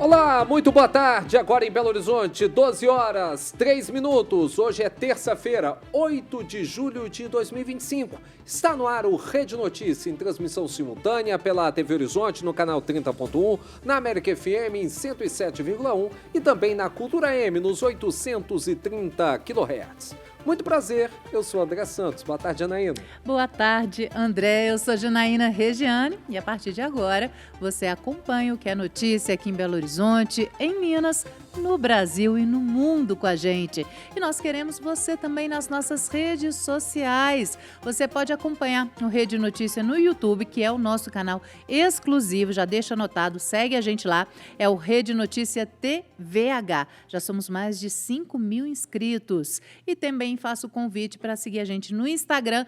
Olá, muito boa tarde. Agora em Belo Horizonte, 12 horas, 3 minutos. Hoje é terça-feira, 8 de julho de 2025. Está no ar o Rede Notícia, em transmissão simultânea pela TV Horizonte, no canal 30.1, na América FM em 107,1 e também na Cultura M, nos 830 kHz. Muito prazer, eu sou André Santos. Boa tarde, Janaína. Boa tarde, André. Eu sou Janaína Regiane e a partir de agora você acompanha o que é notícia aqui em Belo Horizonte, em Minas, no Brasil e no mundo com a gente. E nós queremos você também nas nossas redes sociais. Você pode acompanhar o Rede Notícia no YouTube, que é o nosso canal exclusivo. Já deixa anotado, segue a gente lá. É o Rede Notícia TVH. Já somos mais de 5.000 inscritos. E também faço o convite para seguir a gente no Instagram,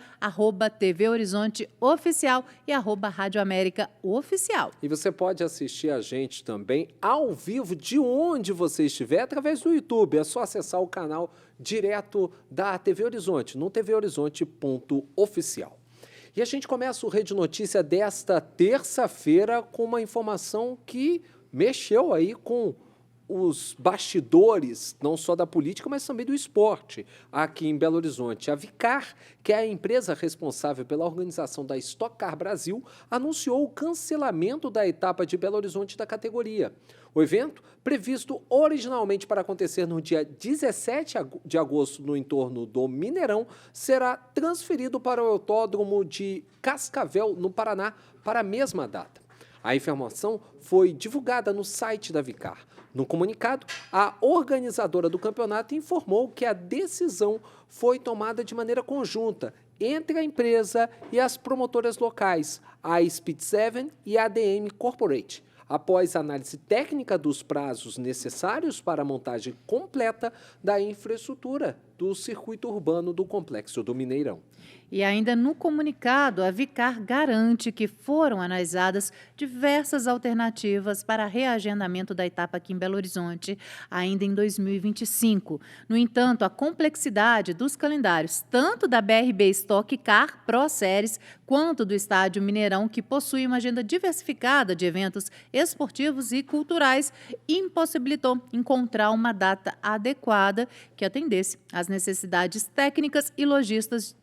@TV Horizonte Oficial e @Rádio América Oficial. E você pode assistir a gente também ao vivo, de onde você estiver, através do YouTube. É só acessar o canal direto da TV Horizonte, no tvhorizonte.oficial. E a gente começa o Rede Notícia desta terça-feira com uma informação que mexeu aí com os bastidores, não só da política, mas também do esporte, aqui em Belo Horizonte. A Vicar, que é a empresa responsável pela organização da Stock Car Brasil, anunciou o cancelamento da etapa de Belo Horizonte da categoria. O evento, previsto originalmente para acontecer no dia 17 de agosto no entorno do Mineirão, será transferido para o Autódromo de Cascavel, no Paraná, para a mesma data. A informação foi divulgada no site da Vicar. No comunicado, a organizadora do campeonato informou que a decisão foi tomada de maneira conjunta entre a empresa e as promotoras locais, a Speed 7 e a ADM Corporate, após análise técnica dos prazos necessários para a montagem completa da infraestrutura do circuito urbano do Complexo do Mineirão. E ainda no comunicado, a Vicar garante que foram analisadas diversas alternativas para reagendamento da etapa aqui em Belo Horizonte, ainda em 2025. No entanto, a complexidade dos calendários, tanto da BRB Stock Car Pro Series, quanto do Estádio Mineirão, que possui uma agenda diversificada de eventos esportivos e culturais, impossibilitou encontrar uma data adequada que atendesse às necessidades técnicas e logísticas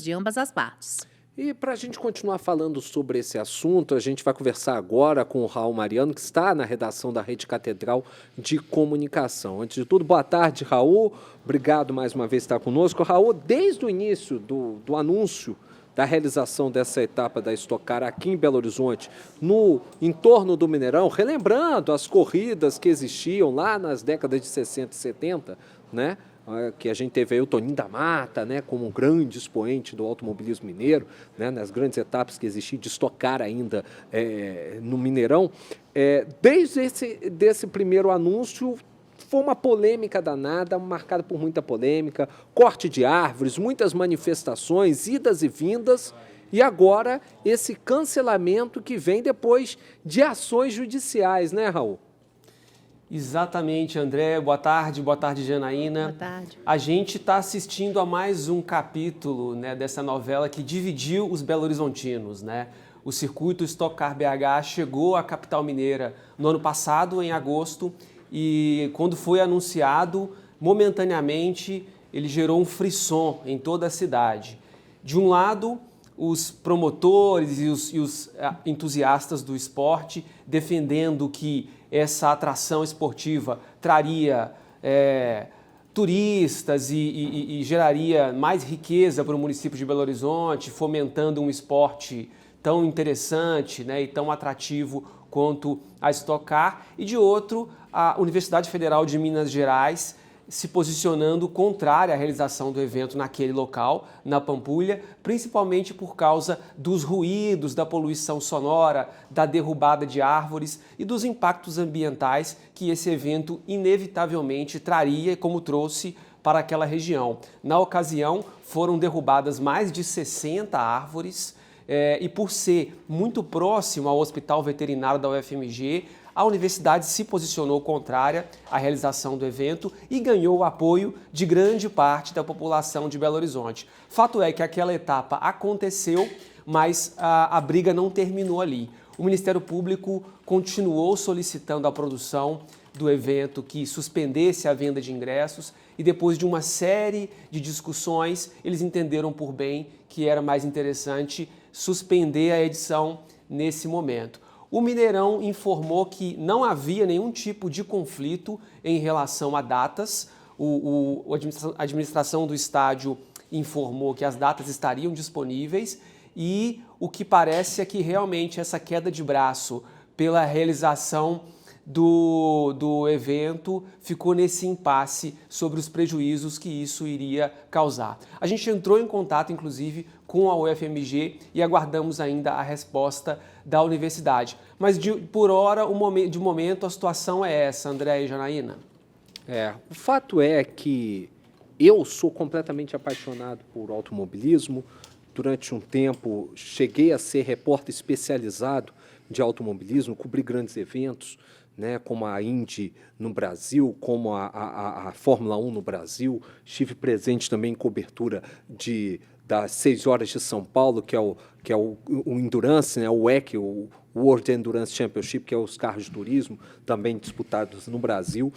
de ambas as partes. E para a gente continuar falando sobre esse assunto, a gente vai conversar agora com o Raul Mariano, que está na redação da Rede Catedral de Comunicação. Antes de tudo, boa tarde, Raul. Obrigado mais uma vez por estar conosco. Raul, desde o início do anúncio da realização dessa etapa da Stock Car aqui em Belo Horizonte, no entorno do Mineirão, relembrando as corridas que existiam lá nas décadas de 60 e 70, né? Que a gente teve aí o Toninho da Mata, né, como um grande expoente do automobilismo mineiro, né, nas grandes etapas que existiam de Stock Car ainda no Mineirão. Desde esse primeiro anúncio, foi uma polêmica danada, marcada por muita polêmica, corte de árvores, muitas manifestações, idas e vindas, e agora esse cancelamento que vem depois de ações judiciais, né, Raul? Exatamente, André. Boa tarde, Janaína. Boa tarde. A gente está assistindo a mais um capítulo, né, dessa novela que dividiu os belo-horizontinos, né? O circuito Stock Car BH chegou à capital mineira no ano passado, em agosto, e quando foi anunciado, momentaneamente, ele gerou um frisson em toda a cidade. De um lado, os promotores e os entusiastas do esporte defendendo que essa atração esportiva traria turistas e geraria mais riqueza para o município de Belo Horizonte, fomentando um esporte tão interessante, né, e tão atrativo quanto a Stock Car. E de outro, a Universidade Federal de Minas Gerais se posicionando contrária à realização do evento naquele local, na Pampulha, principalmente por causa dos ruídos, da poluição sonora, da derrubada de árvores e dos impactos ambientais que esse evento inevitavelmente traria, como trouxe para aquela região. Na ocasião, foram derrubadas mais de 60 árvores e por ser muito próximo ao Hospital Veterinário da UFMG, a universidade se posicionou contrária à realização do evento e ganhou o apoio de grande parte da população de Belo Horizonte. Fato é que aquela etapa aconteceu, mas a briga não terminou ali. o Ministério Público continuou solicitando a produção do evento que suspendesse a venda de ingressos e depois de uma série de discussões, eles entenderam por bem que era mais interessante suspender a edição nesse momento. O Mineirão informou que não havia nenhum tipo de conflito em relação a datas. A administração do estádio informou que as datas estariam disponíveis e o que parece é que realmente essa queda de braço pela realização do evento ficou nesse impasse sobre os prejuízos que isso iria causar. A gente entrou em contato, inclusive, com a UFMG e aguardamos ainda a resposta da universidade. Mas, por hora, de momento, a situação é essa, André e Janaína. O fato é que eu sou completamente apaixonado por automobilismo. Durante um tempo, cheguei a ser repórter especializado de automobilismo, cobri grandes eventos, né, como a Indy no Brasil, como a Fórmula 1 no Brasil. Estive presente também em cobertura das 6 horas de São Paulo, que é o Endurance, né, o WEC, o World Endurance Championship, que é os carros de turismo, também disputados no Brasil.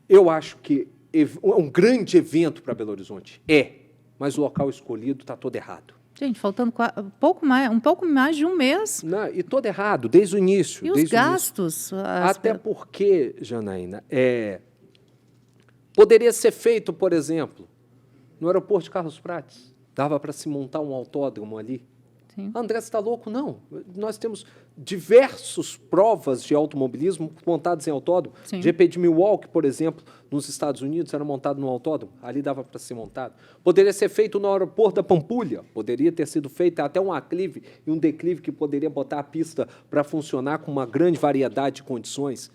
Eu acho que é um grande evento para Belo Horizonte. Mas o local escolhido está todo errado. Gente, faltando um pouco mais de um mês. Não, e todo errado, desde o início. E os gastos? Até porque, Janaína, poderia ser feito, por exemplo, no aeroporto de Carlos Prates. Dava para se montar um autódromo ali. Sim. André, você está louco? Não. Nós temos diversas provas de automobilismo montadas em autódromo. Sim. GP de Milwaukee, por exemplo, nos Estados Unidos, era montado no autódromo. Ali dava para ser montado. Poderia ser feito no aeroporto da Pampulha. Poderia ter sido feito até um aclive e um declive que poderia botar a pista para funcionar com uma grande variedade de condições.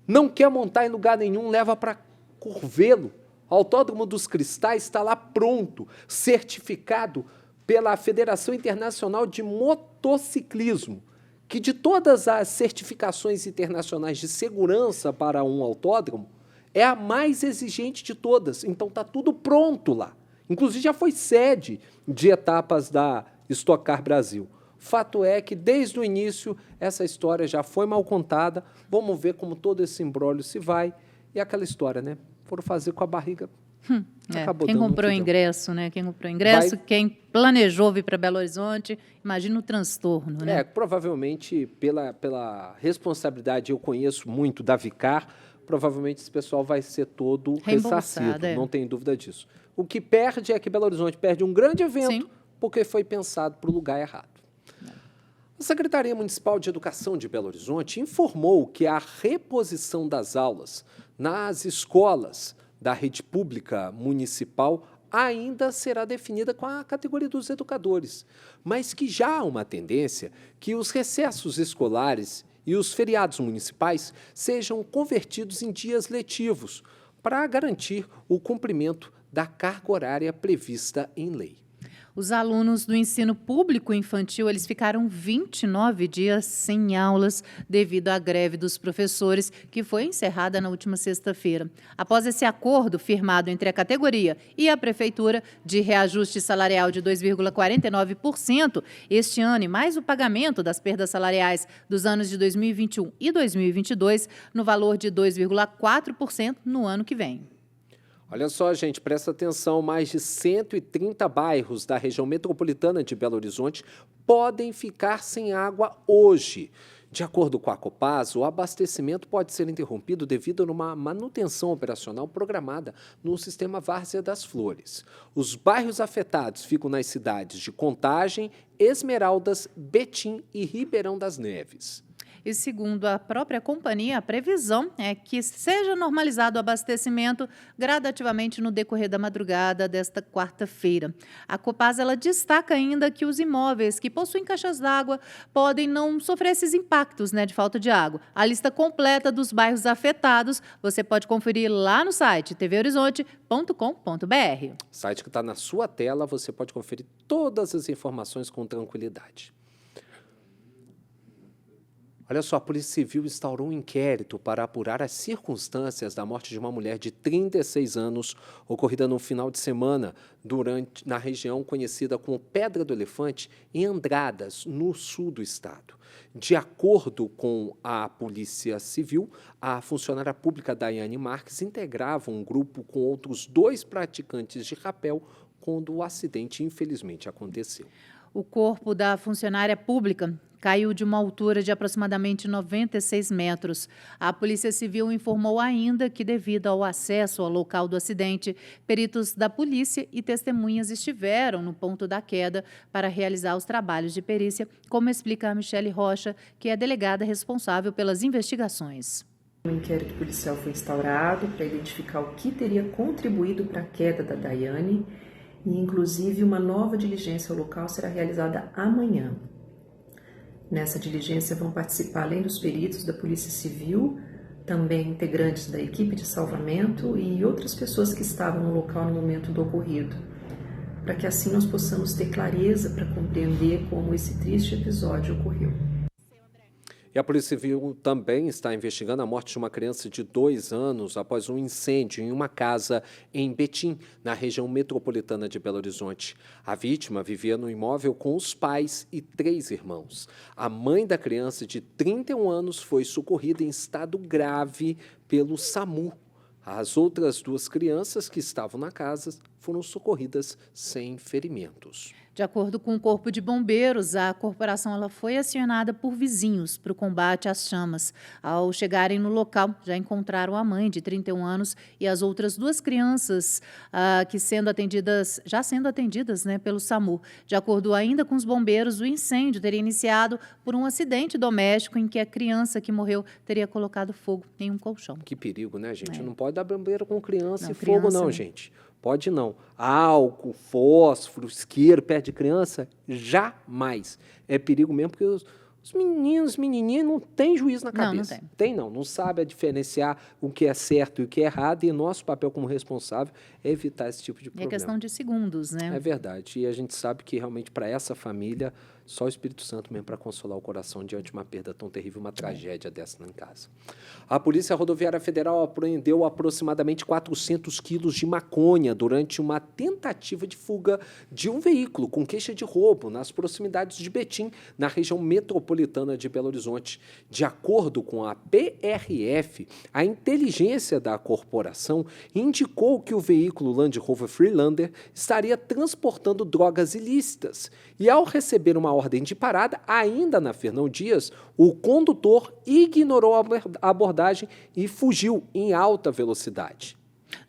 Não quer montar em lugar nenhum, leva para Curvelo. O Autódromo dos Cristais está lá pronto, certificado pela Federação Internacional de Motociclismo, que de todas as certificações internacionais de segurança para um autódromo, é a mais exigente de todas. Então está tudo pronto lá. Inclusive já foi sede de etapas da Stock Car Brasil. Fato é que, desde o início, essa história já foi mal contada. Vamos ver como todo esse imbróglio se vai. E aquela história, né? Foram fazer com a barriga. Quem comprou ingresso, né? Quem comprou ingresso, quem planejou vir para Belo Horizonte, imagina o transtorno, né? Provavelmente, pela responsabilidade, eu conheço muito da Vicar, provavelmente esse pessoal vai ser todo ressarcido, não tem dúvida disso. O que perde é que Belo Horizonte perde um grande evento, porque foi pensado para o lugar errado. A Secretaria Municipal de Educação de Belo Horizonte informou que a reposição das aulas nas escolas da rede pública municipal ainda será definida com a categoria dos educadores, mas que já há uma tendência que os recessos escolares e os feriados municipais sejam convertidos em dias letivos para garantir o cumprimento da carga horária prevista em lei. Os alunos do ensino público infantil, eles ficaram 29 dias sem aulas devido à greve dos professores, que foi encerrada na última sexta-feira. Após esse acordo firmado entre a categoria e a prefeitura de reajuste salarial de 2,49% este ano e mais o pagamento das perdas salariais dos anos de 2021 e 2022 no valor de 2,4% no ano que vem. Olha só, gente, presta atenção, mais de 130 bairros da região metropolitana de Belo Horizonte podem ficar sem água hoje. De acordo com a Copasa, o abastecimento pode ser interrompido devido a uma manutenção operacional programada no sistema Várzea das Flores. Os bairros afetados ficam nas cidades de Contagem, Esmeraldas, Betim e Ribeirão das Neves. E, segundo a própria companhia, a previsão é que seja normalizado o abastecimento gradativamente no decorrer da madrugada desta quarta-feira. A Copasa ela destaca ainda que os imóveis que possuem caixas d'água podem não sofrer esses impactos, né, de falta de água. A lista completa dos bairros afetados você pode conferir lá no site tvhorizonte.com.br. Site que está na sua tela, você pode conferir todas as informações com tranquilidade. Olha só, a Polícia Civil instaurou um inquérito para apurar as circunstâncias da morte de uma mulher de 36 anos, ocorrida no final de semana, na região conhecida como Pedra do Elefante, em Andradas, no sul do estado. De acordo com a Polícia Civil, a funcionária pública Daiane Marques integrava um grupo com outros 2 praticantes de rapel quando o acidente, infelizmente, aconteceu. O corpo da funcionária pública caiu de uma altura de aproximadamente 96 metros. A Polícia Civil informou ainda que, devido ao acesso ao local do acidente, peritos da polícia e testemunhas estiveram no ponto da queda para realizar os trabalhos de perícia, como explica a Michele Rocha, que é a delegada responsável pelas investigações. Um inquérito policial foi instaurado para identificar o que teria contribuído para a queda da Daiane e, inclusive, uma nova diligência ao local será realizada amanhã. Nessa diligência vão participar, além dos peritos da Polícia Civil, também integrantes da equipe de salvamento e outras pessoas que estavam no local no momento do ocorrido, para que assim nós possamos ter clareza para compreender como esse triste episódio ocorreu. E a Polícia Civil também está investigando a morte de uma criança de 2 anos após um incêndio em uma casa em Betim, na região metropolitana de Belo Horizonte. A vítima vivia no imóvel com os pais e 3 irmãos. A mãe da criança, de 31 anos, foi socorrida em estado grave pelo SAMU. As outras 2 crianças que estavam na casa foram socorridas sem ferimentos. De acordo com o Corpo de Bombeiros, a corporação foi acionada por vizinhos para o combate às chamas. Ao chegarem no local, já encontraram a mãe, de 31 anos, e as outras 2 crianças já sendo atendidas pelo SAMU. De acordo ainda com os bombeiros, o incêndio teria iniciado por um acidente doméstico em que a criança que morreu teria colocado fogo em um colchão. Que perigo, né, gente? Não pode dar bombeiro com criança Não, e fogo, criança, não, gente. Pode não. Álcool, fósforo, isqueiro perto de criança, jamais. É perigo mesmo, porque os menininhos não têm juízo na cabeça. Não sabe diferenciar o que é certo e o que é errado, e nosso papel como responsável é evitar esse tipo de problema. É questão de segundos, né? É verdade. E a gente sabe que realmente para essa família, só o Espírito Santo mesmo para consolar o coração diante de uma perda tão terrível, uma tragédia dessa em casa. A Polícia Rodoviária Federal apreendeu aproximadamente 400 quilos de maconha durante uma tentativa de fuga de um veículo com queixa de roubo nas proximidades de Betim, na região metropolitana de Belo Horizonte. De acordo com a PRF, a inteligência da corporação indicou que o veículo Land Rover Freelander estaria transportando drogas ilícitas e, ao receber uma ordem de parada, ainda na Fernão Dias, o condutor ignorou a abordagem e fugiu em alta velocidade.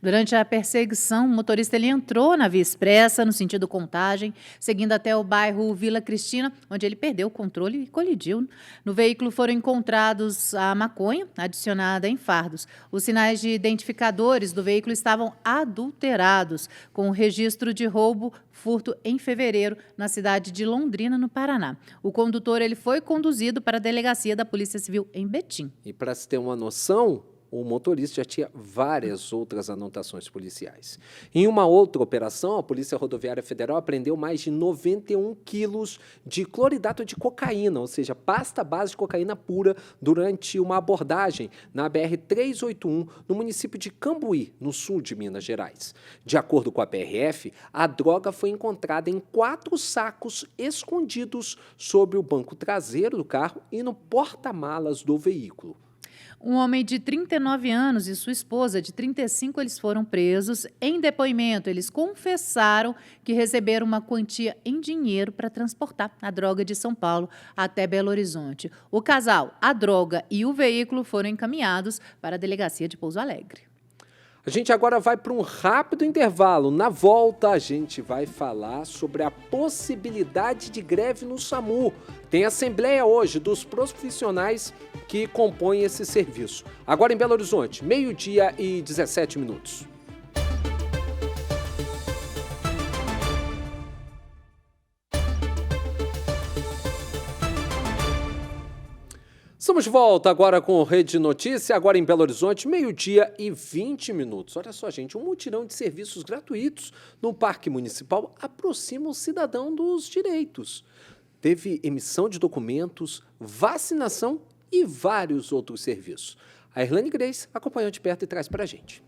Durante a perseguição, o motorista entrou na via expressa, no sentido Contagem, seguindo até o bairro Vila Cristina, onde ele perdeu o controle e colidiu. No veículo foram encontrados a maconha, adicionada em fardos. Os sinais de identificadores do veículo estavam adulterados, com o registro de roubo, furto em fevereiro, na cidade de Londrina, no Paraná. O condutor foi conduzido para a delegacia da Polícia Civil em Betim. E para se ter uma noção, o motorista já tinha várias outras anotações policiais. Em uma outra operação, a Polícia Rodoviária Federal apreendeu mais de 91 quilos de cloridato de cocaína, ou seja, pasta base de cocaína pura, durante uma abordagem na BR-381, no município de Cambuí, no sul de Minas Gerais. De acordo com a PRF, a droga foi encontrada em 4 sacos escondidos sobre o banco traseiro do carro e no porta-malas do veículo. Um homem de 39 anos e sua esposa, de 35, eles foram presos. Em depoimento, eles confessaram que receberam uma quantia em dinheiro para transportar a droga de São Paulo até Belo Horizonte. O casal, a droga e o veículo foram encaminhados para a delegacia de Pouso Alegre. A gente agora vai para um rápido intervalo. Na volta, a gente vai falar sobre a possibilidade de greve no SAMU. Tem assembleia hoje dos profissionais que compõem esse serviço. Agora em Belo Horizonte, 12h17. Estamos de volta agora com o Rede Notícia, agora em Belo Horizonte, 12h20. Olha só, gente, um mutirão de serviços gratuitos no Parque Municipal aproxima o cidadão dos direitos. Teve emissão de documentos, vacinação e vários outros serviços. A Erlane Grace acompanhou de perto e traz para a gente.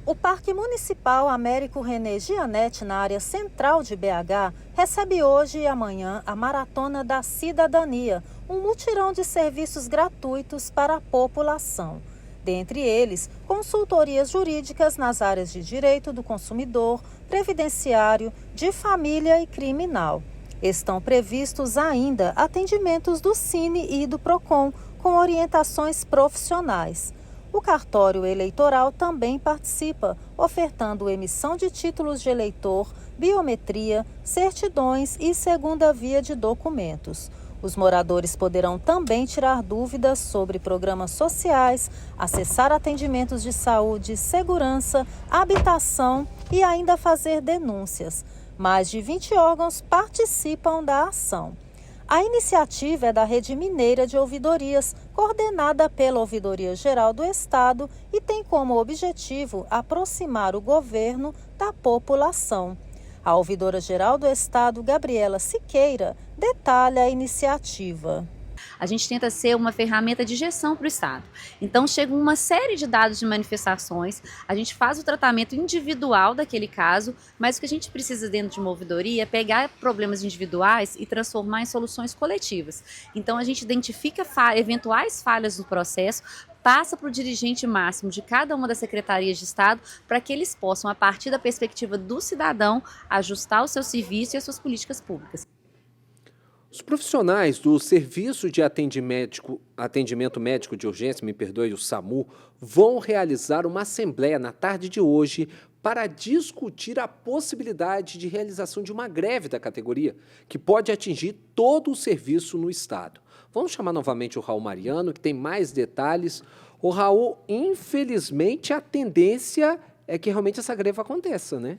O Parque Municipal Américo René Gianetti, na área central de BH, recebe hoje e amanhã a Maratona da Cidadania, um mutirão de serviços gratuitos para a população. Dentre eles, consultorias jurídicas nas áreas de direito do consumidor, previdenciário, de família e criminal. Estão previstos ainda atendimentos do Cine e do Procon, com orientações profissionais. O cartório eleitoral também participa, ofertando emissão de títulos de eleitor, biometria, certidões e segunda via de documentos. Os moradores poderão também tirar dúvidas sobre programas sociais, acessar atendimentos de saúde, segurança, habitação e ainda fazer denúncias. Mais de 20 órgãos participam da ação. A iniciativa é da Rede Mineira de Ouvidorias, coordenada pela Ouvidoria Geral do Estado e tem como objetivo aproximar o governo da população. A Ouvidora-Geral do Estado, Gabriela Siqueira, detalha a iniciativa. A gente tenta ser uma ferramenta de gestão para o Estado. Então, chega uma série de dados de manifestações, a gente faz o tratamento individual daquele caso, mas o que a gente precisa dentro de uma ouvidoria é pegar problemas individuais e transformar em soluções coletivas. Então, a gente identifica eventuais falhas no processo, passa para o dirigente máximo de cada uma das secretarias de Estado para que eles possam, a partir da perspectiva do cidadão, ajustar o seu serviço e as suas políticas públicas. Os profissionais do Serviço de Atendimento Médico de Urgência, o SAMU, vão realizar uma assembleia na tarde de hoje para discutir a possibilidade de realização de uma greve da categoria, que pode atingir todo o serviço no Estado. Vamos chamar novamente o Raul Mariano, que tem mais detalhes. O Raul, infelizmente, a tendência é que realmente essa greve aconteça, né?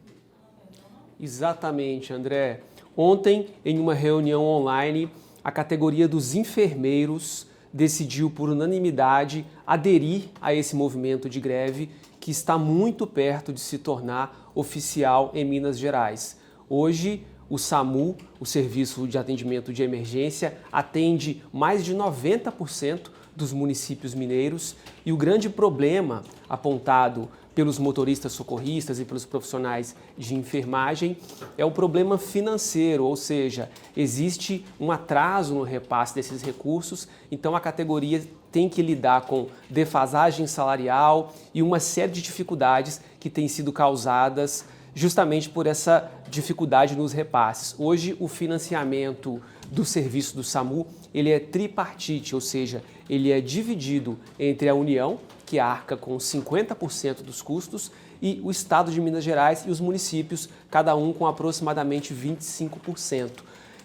Exatamente, André. Ontem, em uma reunião online, a categoria dos enfermeiros decidiu por unanimidade aderir a esse movimento de greve que está muito perto de se tornar oficial em Minas Gerais. Hoje, o SAMU, o Serviço de Atendimento de Emergência, atende mais de 90% dos municípios mineiros e o grande problema apontado pelos motoristas socorristas e pelos profissionais de enfermagem é o problema financeiro, ou seja, existe um atraso no repasse desses recursos, então a categoria tem que lidar com defasagem salarial e uma série de dificuldades que têm sido causadas justamente por essa dificuldade nos repasses. Hoje, o financiamento do serviço do SAMU ele é tripartite, ou seja, ele é dividido entre a União, que arca com 50% dos custos, e o Estado de Minas Gerais e os municípios, cada um com aproximadamente 25%.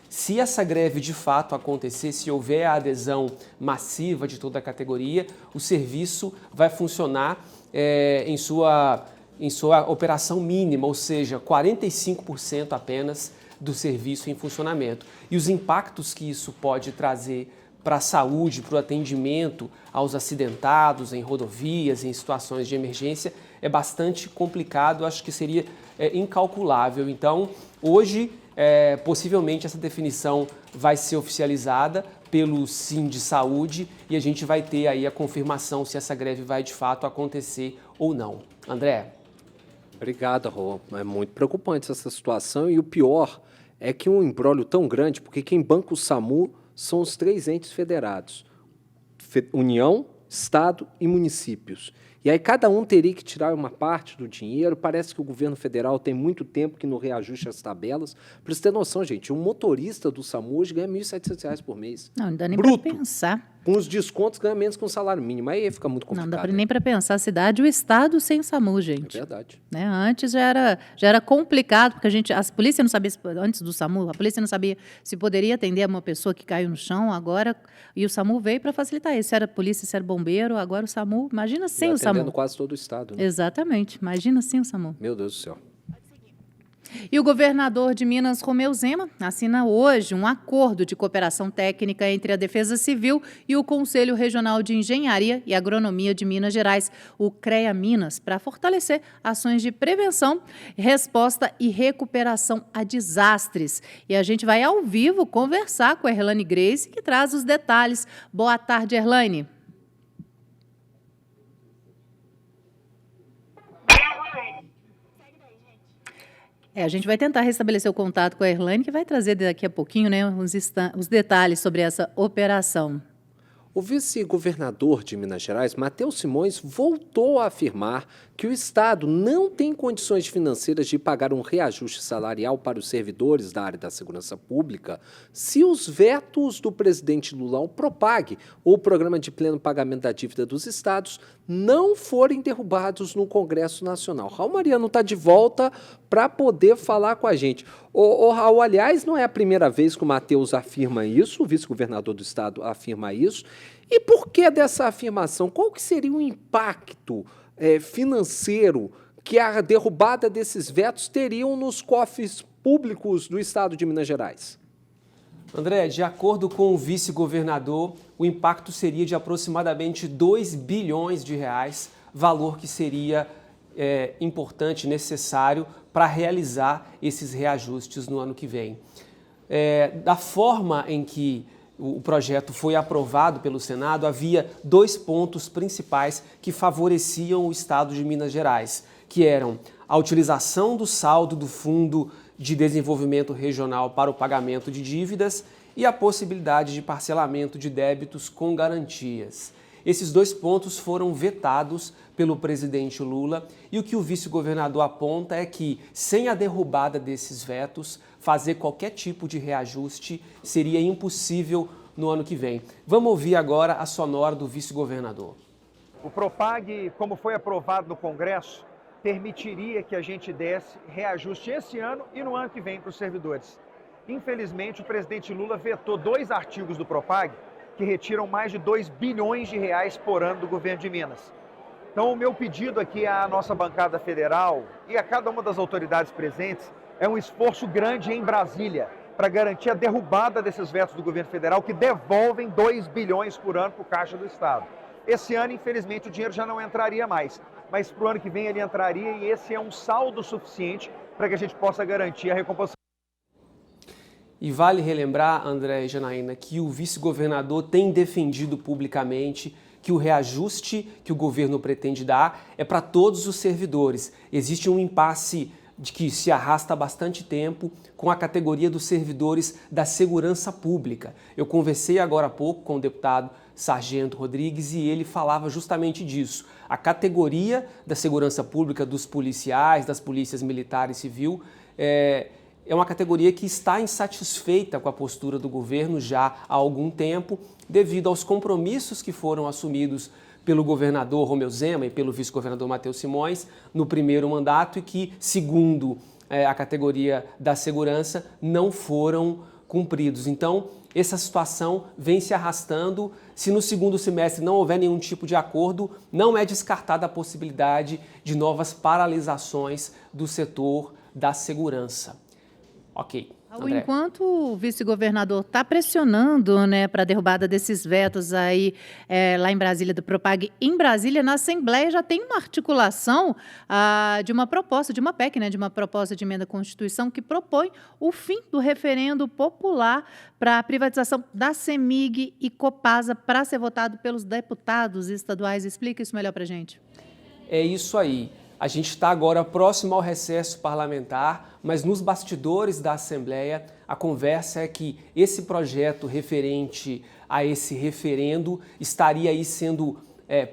Se essa greve de fato acontecer, se houver a adesão massiva de toda a categoria, o serviço vai funcionar em sua operação mínima, ou seja, 45% apenas do serviço em funcionamento. E os impactos que isso pode trazer para a saúde, para o atendimento aos acidentados em rodovias, em situações de emergência, é bastante complicado, acho que seria incalculável. Então, hoje, possivelmente essa definição vai ser oficializada pelo Sim de Saúde e a gente vai ter aí a confirmação se essa greve vai de fato acontecer ou não. André? Obrigado, Rô. É muito preocupante essa situação e o pior é que um imbróglio tão grande, porque quem banca o SAMU são os 3 entes federados, União, Estado e municípios. E aí cada um teria que tirar uma parte do dinheiro. Parece que o governo federal tem muito tempo que não reajuste as tabelas. Para você ter noção, gente, um motorista do SAMU hoje ganha R$ 1.700 por mês. Não dá nem para pensar. Com os descontos ganha menos que um salário mínimo. Aí fica muito complicado. Não dá nem para pensar a cidade e o Estado sem o SAMU, gente. É verdade. Né? Antes já era complicado, porque a polícia não sabia, antes do SAMU, a polícia não sabia se poderia atender uma pessoa que caiu no chão, agora, e o SAMU veio para facilitar isso. Se era polícia, se era bombeiro, agora o SAMU, imagina sem o SAMU. Atendendo quase todo o Estado. Né? Exatamente, imagina sem o SAMU. Meu Deus do céu. E o governador de Minas, Romeu Zema, assina hoje um acordo de cooperação técnica entre a Defesa Civil e o Conselho Regional de Engenharia e Agronomia de Minas Gerais, o CREA Minas, para fortalecer ações de prevenção, resposta e recuperação a desastres. E a gente vai ao vivo conversar com a Erlane Grace, que traz os detalhes. Boa tarde, Erlane. A gente vai tentar restabelecer o contato com a Erlane, que vai trazer daqui a pouquinho, né, os detalhes sobre essa operação. O vice-governador de Minas Gerais, Matheus Simões, voltou a afirmar que o Estado não tem condições financeiras de pagar um reajuste salarial para os servidores da área da segurança pública se os vetos do presidente Lula ao Propag, ou Programa de Pleno Pagamento da Dívida dos Estados, não forem derrubados no Congresso Nacional. Raul Mariano está de volta para poder falar com a gente. O Raul, aliás, não é a primeira vez que o Matheus afirma isso, o vice-governador do Estado afirma isso. E por que dessa afirmação? Qual que seria o impacto financeiro que a derrubada desses vetos teriam nos cofres públicos do Estado de Minas Gerais? André, de acordo com o vice-governador, o impacto seria de aproximadamente 2 bilhões de reais, valor que seria importante, necessário para realizar esses reajustes no ano que vem. Da forma em que o projeto foi aprovado pelo Senado, havia 2 pontos principais que favoreciam o Estado de Minas Gerais, que eram a utilização do saldo do Fundo de Desenvolvimento Regional para o pagamento de dívidas e a possibilidade de parcelamento de débitos com garantias. Esses 2 pontos foram vetados pelo presidente Lula e o que o vice-governador aponta é que, sem a derrubada desses vetos, fazer qualquer tipo de reajuste seria impossível no ano que vem. Vamos ouvir agora a sonora do vice-governador. O Propag, como foi aprovado no Congresso, permitiria que a gente desse reajuste esse ano e no ano que vem para os servidores. Infelizmente, o presidente Lula vetou 2 artigos do Propag que retiram mais de 2 bilhões de reais por ano do governo de Minas. Então, o meu pedido aqui à nossa bancada federal e a cada uma das autoridades presentes é um esforço grande em Brasília para garantir a derrubada desses vetos do governo federal que devolvem 2 bilhões por ano para o Caixa do Estado. Esse ano, infelizmente, o dinheiro já não entraria mais, mas para o ano que vem ele entraria e esse é um saldo suficiente para que a gente possa garantir a recomposição. E vale relembrar, André e Janaína, que o vice-governador tem defendido publicamente que o reajuste que o governo pretende dar é para todos os servidores. Existe um impasse que se arrasta há bastante tempo com a categoria dos servidores da segurança pública. Eu conversei agora há pouco com o deputado Sargento Rodrigues e ele falava justamente disso. A categoria da segurança pública dos policiais, das polícias militar e civil, é uma categoria que está insatisfeita com a postura do governo já há algum tempo, devido aos compromissos que foram assumidos pelo governador Romeu Zema e pelo vice-governador Matheus Simões no primeiro mandato e que, segundo a categoria da segurança, não foram cumpridos. Então, essa situação vem se arrastando. Se no segundo semestre não houver nenhum tipo de acordo, não é descartada a possibilidade de novas paralisações do setor da segurança. Ok. André. Enquanto o vice-governador está pressionando, né, para a derrubada desses vetos aí lá em Brasília, do Propag, em Brasília, na Assembleia já tem uma articulação de uma proposta, de uma PEC, né, de uma proposta de emenda à Constituição que propõe o fim do referendo popular para a privatização da CEMIG e Copasa para ser votado pelos deputados estaduais. Explica isso melhor para a gente. É isso aí. A gente está agora próximo ao recesso parlamentar, mas nos bastidores da Assembleia, a conversa é que esse projeto referente a esse referendo estaria aí sendo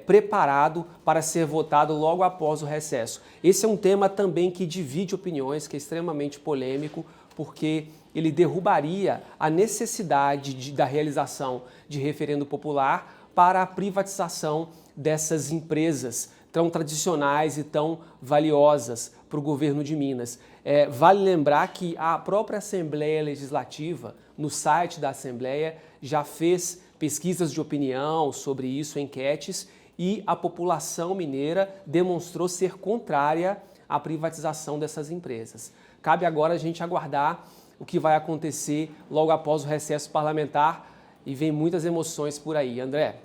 preparado para ser votado logo após o recesso. Esse é um tema também que divide opiniões, que é extremamente polêmico, porque ele derrubaria a necessidade da realização de referendo popular para a privatização dessas empresas tão tradicionais e tão valiosas para o governo de Minas. Vale lembrar que a própria Assembleia Legislativa, no site da Assembleia, já fez pesquisas de opinião sobre isso, enquetes, e a população mineira demonstrou ser contrária à privatização dessas empresas. cabe agora a gente aguardar o que vai acontecer logo após o recesso parlamentar e vem muitas emoções por aí. André.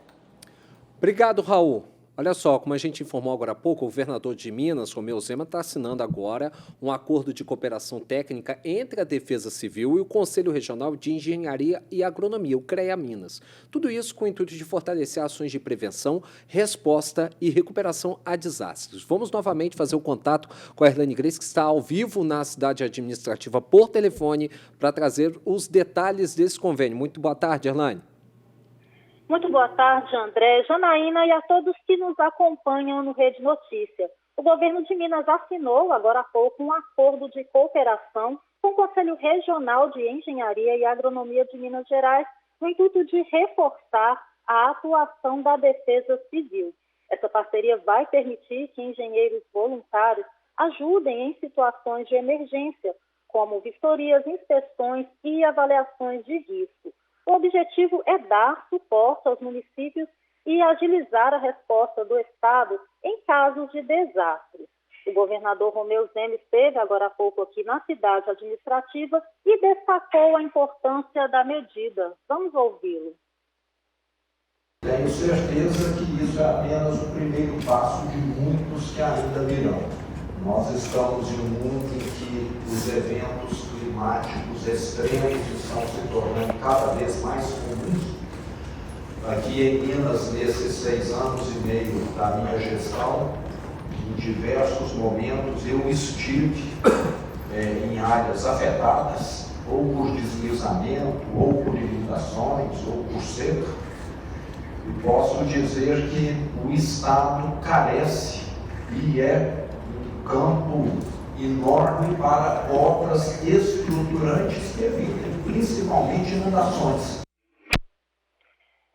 Obrigado, Raul. Olha só, como a gente informou agora há pouco, o governador de Minas, Romeu Zema, está assinando agora um acordo de cooperação técnica entre a Defesa Civil e o Conselho Regional de Engenharia e Agronomia, o CREA Minas. Tudo isso com o intuito de fortalecer ações de prevenção, resposta e recuperação a desastres. Vamos novamente fazer o contato com a Erlane Grace, que está ao vivo na cidade administrativa por telefone, para trazer os detalhes desse convênio. Muito boa tarde, Erlane. Muito boa tarde, André, Janaína e a todos que nos acompanham no Rede Notícia. O governo de Minas assinou, agora há pouco, um acordo de cooperação com o Conselho Regional de Engenharia e Agronomia de Minas Gerais, no intuito de reforçar a atuação da Defesa Civil. Essa parceria vai permitir que engenheiros voluntários ajudem em situações de emergência, como vistorias, inspeções e avaliações de risco. O objetivo é dar suporte aos municípios e agilizar a resposta do Estado em casos de desastres. O governador Romeu Zema esteve agora há pouco aqui na cidade administrativa e destacou a importância da medida. Vamos ouvi-lo. Tenho certeza que isso é apenas o primeiro passo de muitos que ainda virão. Nós estamos em um mundo em que os eventos climáticos extremos estão se tornando cada vez mais comuns. Aqui em Minas, nesses 6 anos e meio da minha gestão, em diversos momentos eu estive em áreas afetadas, ou por deslizamento, ou por inundações, ou por seca. E posso dizer que o Estado carece e é um campo enorme para obras estruturantes que evitem principalmente inundações.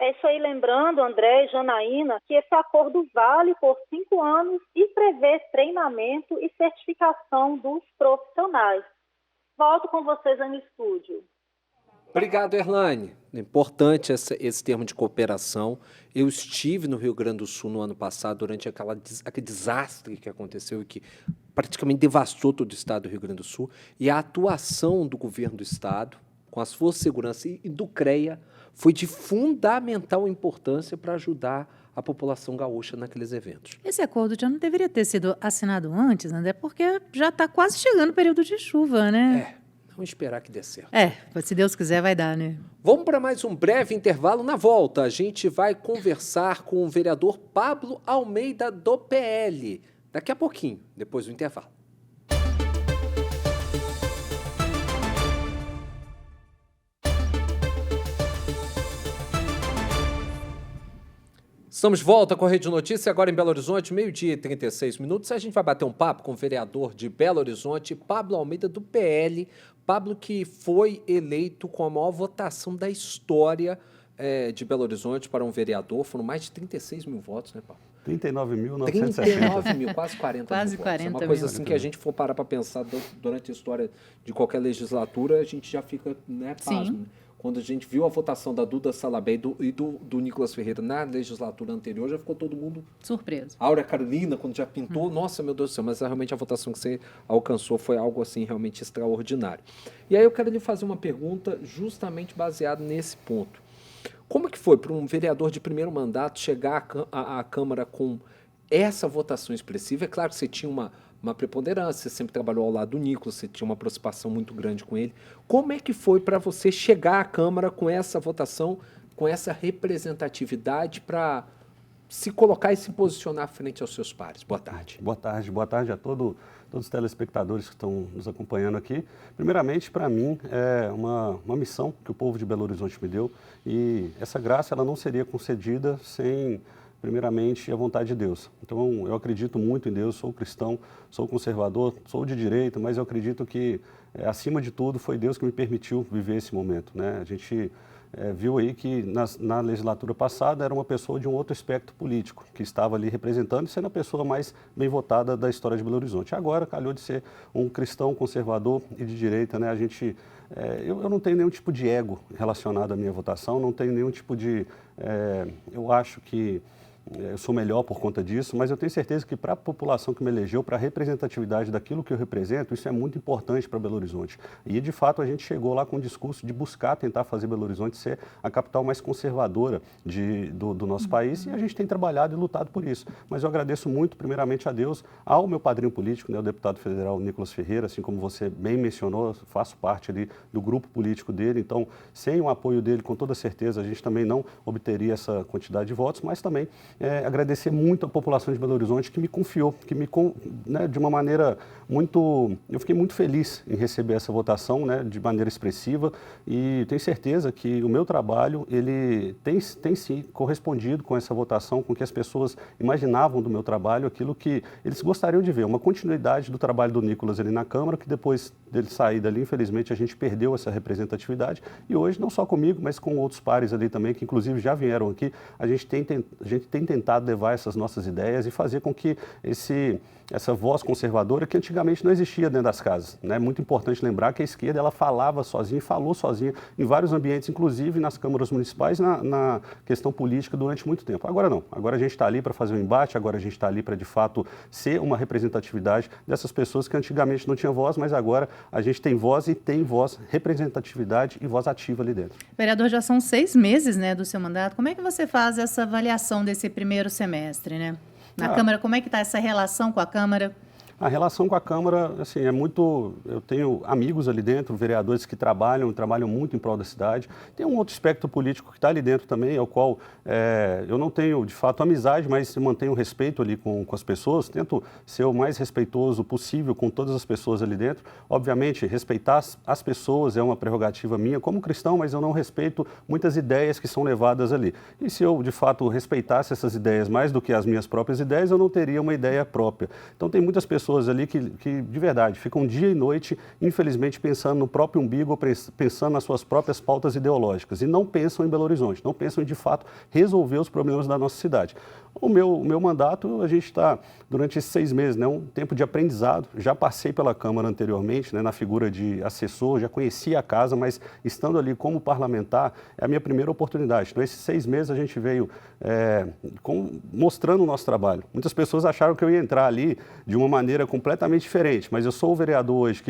É isso aí, lembrando, André e Janaína, que esse acordo vale por 5 anos e prevê treinamento e certificação dos profissionais. Volto com vocês aí no estúdio. Obrigado, Erlane. Importante esse termo de cooperação. Eu estive no Rio Grande do Sul no ano passado, durante aquele desastre que aconteceu e que praticamente devastou todo o estado do Rio Grande do Sul, e a atuação do governo do estado, com as forças de segurança e do CREA, foi de fundamental importância para ajudar a população gaúcha naqueles eventos. Esse acordo já não deveria ter sido assinado antes, André, porque já está quase chegando o período de chuva, né? Vamos esperar que dê certo. Se Deus quiser vai dar, né? Vamos para mais um breve intervalo. Na volta, a gente vai conversar com o vereador Pablo Almeida, do PL. Daqui a pouquinho, depois do intervalo. Estamos de volta com a Rede Notícia, agora em Belo Horizonte, 12h36. A gente vai bater um papo com o vereador de Belo Horizonte, Pablo Almeida, do PL. Pablo, que foi eleito com a maior votação da história de Belo Horizonte para um vereador. Foram mais de 36 mil votos, né, Pablo? 39.960. 39 mil, quase 40 quase mil 40 votos. É uma mil. coisa assim que a gente for parar para pensar durante a história de qualquer legislatura, a gente já fica, pasmo. Quando a gente viu a votação da Duda Salabé e do Nicolas Ferreira na legislatura anterior, já ficou todo mundo surpreso. A Áurea Carolina, quando já pintou, nossa, meu Deus do céu, mas realmente a votação que você alcançou foi algo assim realmente extraordinário. E aí eu quero lhe fazer uma pergunta justamente baseada nesse ponto. Como é que foi para um vereador de primeiro mandato chegar à Câmara com essa votação expressiva? É claro que você tinha uma preponderância, você sempre trabalhou ao lado do Nicolas, você tinha uma aproximação muito grande com ele. Como é que foi para você chegar à Câmara com essa votação, com essa representatividade para se colocar e se posicionar frente aos seus pares? Boa tarde. Boa tarde a todos os telespectadores que estão nos acompanhando aqui. Primeiramente, para mim, é uma missão que o povo de Belo Horizonte me deu, e essa graça ela não seria concedida sem, primeiramente, a vontade de Deus. Então, eu acredito muito em Deus, sou cristão, sou conservador, sou de direita, mas eu acredito que, acima de tudo, foi Deus que me permitiu viver esse momento, né? A gente viu aí que na legislatura passada era uma pessoa de um outro espectro político, que estava ali representando e sendo a pessoa mais bem votada da história de Belo Horizonte. Agora, calhou de ser um cristão conservador e de direita, né? Eu não tenho nenhum tipo de ego relacionado à minha votação, não tenho nenhum tipo de... eu acho que eu sou melhor por conta disso, mas eu tenho certeza que para a população que me elegeu, para a representatividade daquilo que eu represento, isso é muito importante para Belo Horizonte. E, de fato, a gente chegou lá com o discurso de buscar tentar fazer Belo Horizonte ser a capital mais conservadora do nosso país, e a gente tem trabalhado e lutado por isso. Mas eu agradeço muito, primeiramente, a Deus, ao meu padrinho político, né, o deputado federal Nicolas Ferreira, assim como você bem mencionou, faço parte ali do grupo político dele, então, sem o apoio dele, com toda certeza, a gente também não obteria essa quantidade de votos, mas também agradecer muito a população de Belo Horizonte que me confiou, né, de uma maneira muito... Eu fiquei muito feliz em receber essa votação, né, de maneira expressiva, e tenho certeza que o meu trabalho, ele tem sim correspondido com essa votação, com que as pessoas imaginavam do meu trabalho, aquilo que eles gostariam de ver, uma continuidade do trabalho do Nicolas ali na Câmara, que depois dele sair dali, infelizmente, a gente perdeu essa representatividade, e hoje, não só comigo, mas com outros pares ali também, que inclusive já vieram aqui, a gente tem tentado levar essas nossas ideias e fazer com que essa voz conservadora, que antigamente não existia dentro das casas, né? É muito importante lembrar que a esquerda, ela falava sozinha e falou sozinha em vários ambientes, inclusive nas câmaras municipais, na questão política durante muito tempo. Agora não, agora a gente está ali para fazer um embate, agora a gente está ali para, de fato, ser uma representatividade dessas pessoas que antigamente não tinham voz, mas agora a gente tem voz e tem voz, representatividade e voz ativa ali dentro. Vereador, já são 6 meses, né, do seu mandato. Como é que você faz essa avaliação desse primeiro semestre, né? Na Câmara, como é que está essa relação com a Câmara? A relação com a Câmara, assim, é muito... Eu tenho amigos ali dentro, vereadores que trabalham muito em prol da cidade. Tem um outro espectro político que está ali dentro também, ao qual eu não tenho, de fato, amizade, mas mantenho respeito ali com as pessoas. Tento ser o mais respeitoso possível com todas as pessoas ali dentro. Obviamente, respeitar as pessoas é uma prerrogativa minha como cristão, mas eu não respeito muitas ideias que são levadas ali. E se eu, de fato, respeitasse essas ideias mais do que as minhas próprias ideias, eu não teria uma ideia própria. Então, tem muitas pessoas ali que, de verdade, ficam dia e noite, infelizmente, pensando no próprio umbigo, pensando nas suas próprias pautas ideológicas, e não pensam em Belo Horizonte, não pensam em, de fato, resolver os problemas da nossa cidade. O meu mandato, a gente está, durante esses 6 meses, né, um tempo de aprendizado. Já passei pela Câmara anteriormente, né, na figura de assessor, já conhecia a casa, mas estando ali como parlamentar, é a minha primeira oportunidade. Então, esses 6 meses a gente veio mostrando o nosso trabalho. Muitas pessoas acharam que eu ia entrar ali de uma maneira completamente diferente, mas eu sou o vereador hoje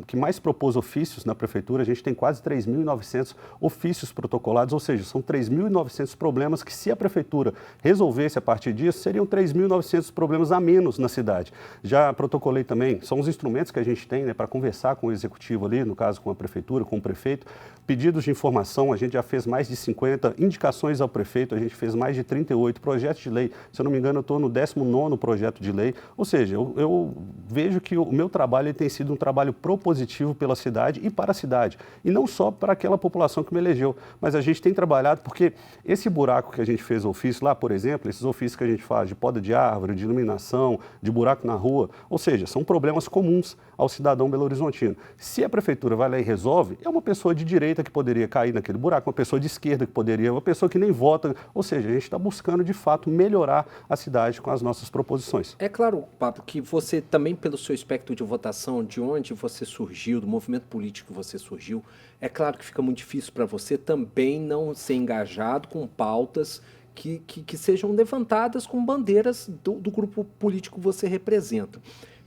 que mais propôs ofícios na Prefeitura. A gente tem quase 3.900 ofícios protocolados, ou seja, são 3.900 problemas que, se a Prefeitura resolvesse a partir disso, seriam 3.900 problemas a menos na cidade. Já protocolei também, são os instrumentos que a gente tem, né, para conversar com o Executivo ali, no caso com a Prefeitura, com o Prefeito. Pedidos de informação, a gente já fez mais de 50, indicações ao Prefeito, a gente fez mais de 38 projetos de lei. Se eu não me engano, eu estou no 19º projeto de lei. Ou seja, eu vejo que o meu trabalho tem sido um trabalho propositivo pela cidade e para a cidade. E não só para aquela população que me elegeu, mas a gente tem trabalhado porque esse buraco que a gente fez ofício lá, por exemplo, esses ofícios que a gente faz de poda de árvore, de iluminação, de buraco na rua, ou seja, são problemas comuns ao cidadão belo-horizontino. Se a Prefeitura vai lá e resolve, é uma pessoa de direita que poderia cair naquele buraco, uma pessoa de esquerda que poderia, uma pessoa que nem vota, ou seja, a gente está buscando de fato melhorar a cidade com as nossas proposições. É claro, Pablo, que você também, pelo seu espectro de votação, de onde você surgiu, do movimento político que você surgiu, é claro que fica muito difícil para você também não ser engajado com pautas que sejam levantadas com bandeiras do grupo político que você representa.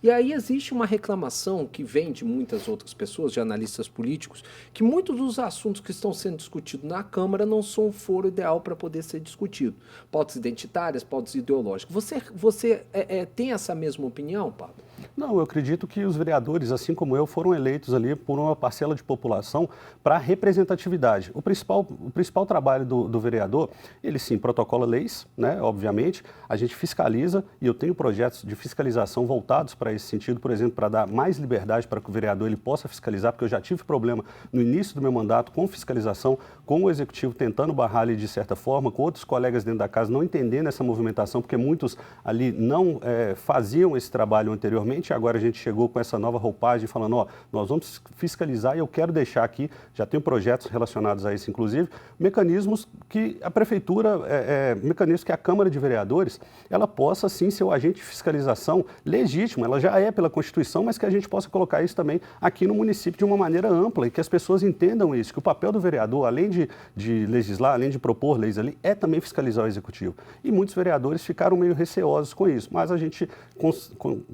E aí existe uma reclamação que vem de muitas outras pessoas, de analistas políticos, que muitos dos assuntos que estão sendo discutidos na Câmara não são o foro ideal para poder ser discutido. Pautas identitárias, pautas ideológicas. Você tem essa mesma opinião, Pablo? Não, eu acredito que os vereadores, assim como eu, foram eleitos ali por uma parcela de população para representatividade. O principal trabalho do vereador, ele sim protocola leis, né, obviamente, a gente fiscaliza, e eu tenho projetos de fiscalização voltados para esse sentido, por exemplo, para dar mais liberdade para que o vereador ele possa fiscalizar, porque eu já tive problema no início do meu mandato com fiscalização, com o Executivo tentando barrar ali de certa forma, com outros colegas dentro da casa não entendendo essa movimentação, porque muitos ali não faziam esse trabalho anteriormente. anteriormente, agora a gente chegou com essa nova roupagem falando, ó, nós vamos fiscalizar e eu quero deixar aqui, já tem projetos relacionados a isso, inclusive, mecanismos que a Prefeitura, mecanismos que a Câmara de Vereadores, ela possa sim ser o agente de fiscalização legítimo, ela já é pela Constituição, mas que a gente possa colocar isso também aqui no município de uma maneira ampla e que as pessoas entendam isso, que o papel do vereador, além de legislar, além de propor leis ali, é também fiscalizar o Executivo. E muitos vereadores ficaram meio receosos com isso, mas a gente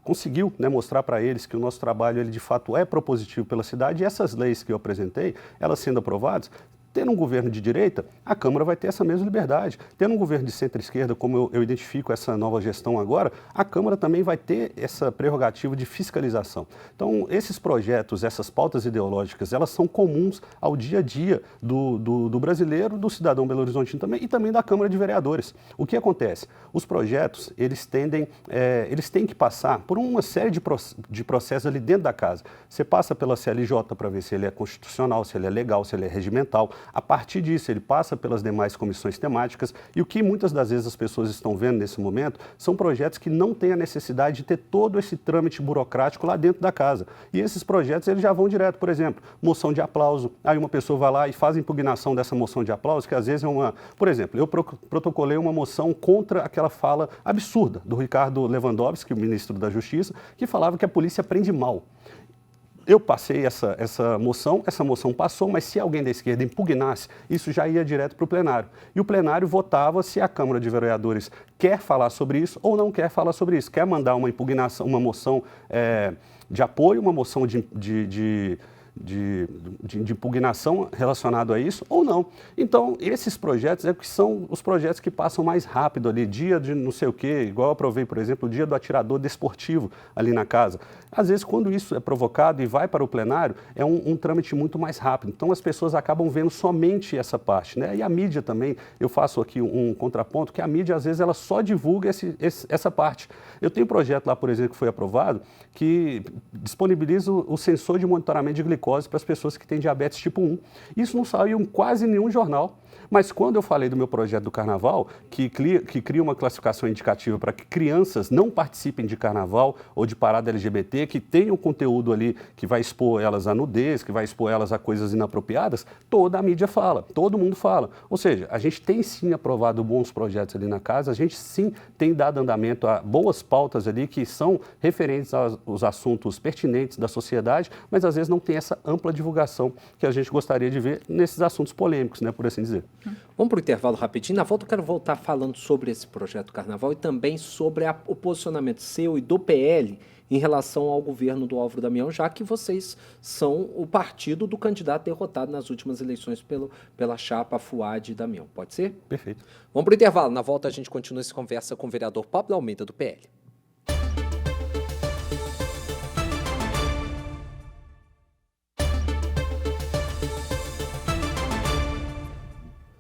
conseguiu, né, mostrar para eles que o nosso trabalho, ele de fato é propositivo pela cidade e essas leis que eu apresentei, elas sendo aprovadas, tendo um governo de direita, a Câmara vai ter essa mesma liberdade. Tendo um governo de centro-esquerda, como eu identifico essa nova gestão agora, a Câmara também vai ter essa prerrogativa de fiscalização. Então, esses projetos, essas pautas ideológicas, elas são comuns ao dia a dia do brasileiro, do cidadão belo-horizontino também e também da Câmara de Vereadores. O que acontece? Os projetos, eles têm que passar por uma série de processos ali dentro da casa. Você passa pela CLJ para ver se ele é constitucional, se ele é legal, se ele é regimental. A partir disso, ele passa pelas demais comissões temáticas e o que muitas das vezes as pessoas estão vendo nesse momento são projetos que não têm a necessidade de ter todo esse trâmite burocrático lá dentro da casa. E esses projetos, eles já vão direto, por exemplo, moção de aplauso. Aí uma pessoa vai lá e faz a impugnação dessa moção de aplauso, que às vezes é uma... Por exemplo, eu protocolei uma moção contra aquela fala absurda do Ricardo Lewandowski, o ministro da Justiça, que falava que a polícia prende mal. Eu passei essa moção passou, mas se alguém da esquerda impugnasse, isso já ia direto para o plenário. E o plenário votava se a Câmara de Vereadores quer falar sobre isso ou não quer falar sobre isso. Quer mandar uma impugnação, uma moção de apoio, uma moção de impugnação relacionado a isso ou não. Então, esses projetos são os projetos que passam mais rápido ali, dia de não sei o quê, igual eu aprovei, por exemplo, o dia do atirador desportivo ali na casa. Às vezes, quando isso é provocado e vai para o plenário, é um trâmite muito mais rápido. Então, as pessoas acabam vendo somente essa parte, né? E a mídia também, eu faço aqui um contraponto, que a mídia, às vezes, ela só divulga essa parte. Eu tenho um projeto lá, por exemplo, que foi aprovado, que disponibiliza o sensor de monitoramento de glicose para as pessoas que têm diabetes tipo 1. Isso não saiu em quase nenhum jornal. Mas quando eu falei do meu projeto do carnaval, que cria uma classificação indicativa para que crianças não participem de carnaval ou de parada LGBT, que tenham conteúdo ali que vai expor elas à nudez, que vai expor elas a coisas inapropriadas, toda a mídia fala, todo mundo fala. Ou seja, a gente tem sim aprovado bons projetos ali na casa, a gente sim tem dado andamento a boas pautas ali que são referentes aos assuntos pertinentes da sociedade, mas às vezes não tem essa ampla divulgação que a gente gostaria de ver nesses assuntos polêmicos, né, por assim dizer. Vamos para o intervalo rapidinho. Na volta eu quero voltar falando sobre esse projeto Carnaval e também sobre o posicionamento seu e do PL em relação ao governo do Álvaro Damião, já que vocês são o partido do candidato derrotado nas últimas eleições pela chapa Fuad Damião. Pode ser? Perfeito. Vamos para o intervalo. Na volta a gente continua essa conversa com o vereador Pablo Almeida, do PL.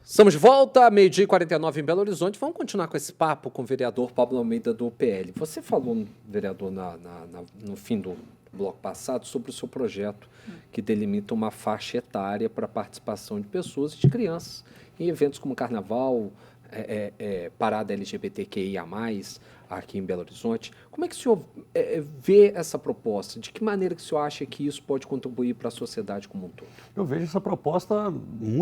Estamos de volta, 12h49 em Belo Horizonte. Vamos continuar com esse papo com o vereador Pablo Almeida do PL. Você falou, vereador, no fim do bloco passado, sobre o seu projeto que delimita uma faixa etária para a participação de pessoas e de crianças em eventos como Carnaval, parada LGBTQIA+, aqui em Belo Horizonte. Como é que o senhor vê essa proposta? De que maneira que o senhor acha que isso pode contribuir para a sociedade como um todo? Eu vejo essa proposta,